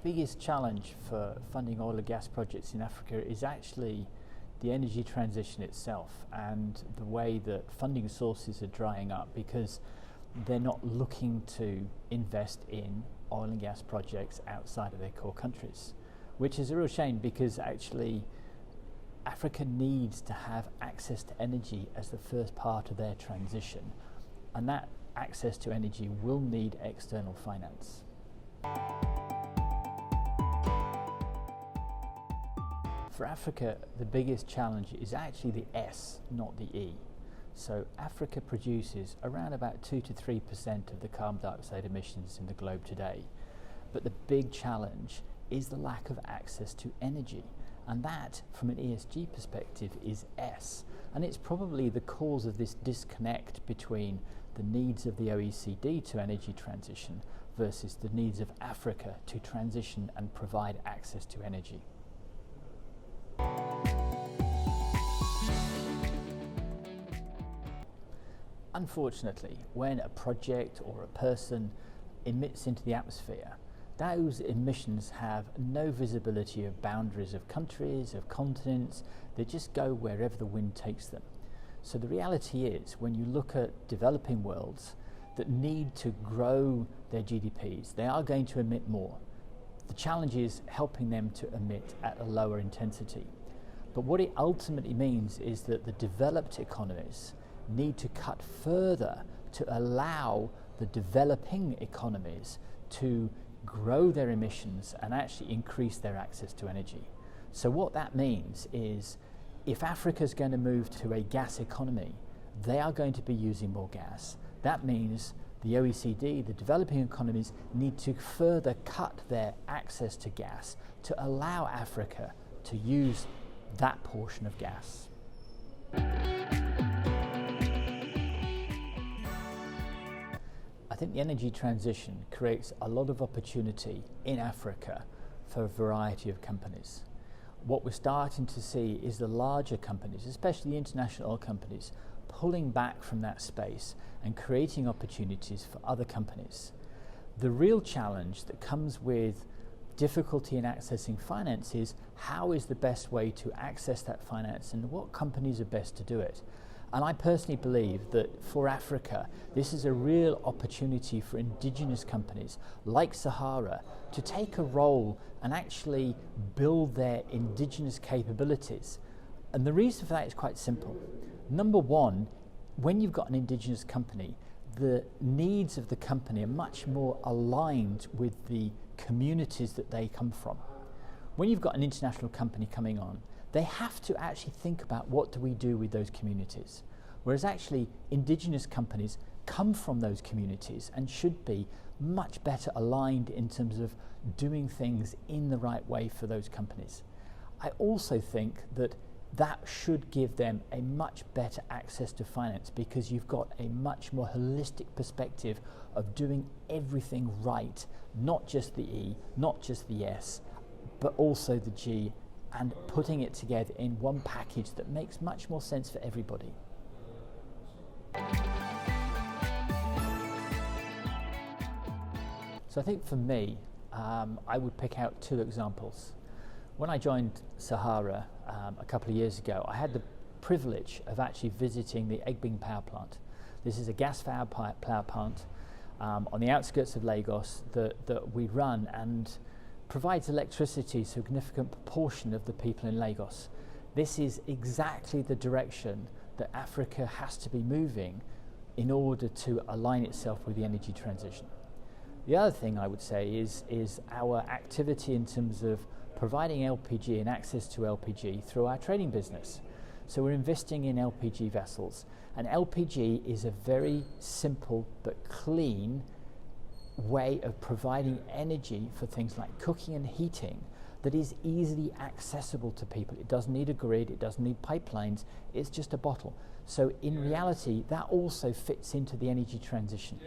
biggest challenge for funding oil and gas projects in Africa is actually the energy transition itself and the way that funding sources are drying up because they're not looking to invest in oil and gas projects outside of their core countries, which is a real shame because actually Africa needs to have access to energy as the first part of their transition, and that access to energy will need external finance. For Africa, the biggest challenge is actually the S, not the E. So Africa produces around about 2 to 3% of the carbon dioxide emissions in the globe today. But the big challenge is the lack of access to energy. And that, from an ESG perspective, is S. And it's probably the cause of this disconnect between the needs of the OECD to energy transition versus the needs of Africa to transition and provide access to energy. Unfortunately, when a project or a person emits into the atmosphere, those emissions have no visibility of boundaries of countries, of continents. They just go wherever the wind takes them. So the reality is, when you look at developing worlds that need to grow their GDPs, they are going to emit more. The challenge is helping them to emit at a lower intensity. But what it ultimately means is that the developed economies need to cut further to allow the developing economies to grow their emissions and actually increase their access to energy. So what that means is if Africa is going to move to a gas economy, they are going to be using more gas. That means the OECD, the developing economies, need to further cut their access to gas to allow Africa to use that portion of gas. I think the energy transition creates a lot of opportunity in Africa for a variety of companies. What we're starting to see is the larger companies, especially the international oil companies, pulling back from that space and creating opportunities for other companies. The real challenge that comes with difficulty in accessing finance is how is the best way to access that finance and what companies are best to do it. And I personally believe that for Africa, this is a real opportunity for indigenous companies like Sahara to take a role and actually build their indigenous capabilities. And the reason for that is quite simple. Number one, when you've got an indigenous company, the needs of the company are much more aligned with the communities that they come from. When you've got an international company coming on, they have to actually think about what do we do with those communities. Whereas actually indigenous companies come from those communities and should be much better aligned in terms of doing things in the right way for those companies. I also think that that should give them a much better access to finance because you've got a much more holistic perspective of doing everything right, not just the E, not just the S, but also the G, and putting it together in one package that makes much more sense for everybody. So I think for me, I would pick out two examples. When I joined Sahara a couple of years ago, I had the privilege of actually visiting the Egbing power plant. This is a gas-fired power plant on the outskirts of Lagos that we run and provides electricity to a significant proportion of the people in Lagos. This is exactly the direction that Africa has to be moving in order to align itself with the energy transition. The other thing I would say is our activity in terms of providing LPG and access to LPG through our trading business. So we're investing in LPG vessels, and LPG is a very simple but clean way of providing energy for things like cooking and heating that is easily accessible to people. It doesn't need a grid, it doesn't need pipelines, it's just a bottle. So in reality, that also fits into the energy transition.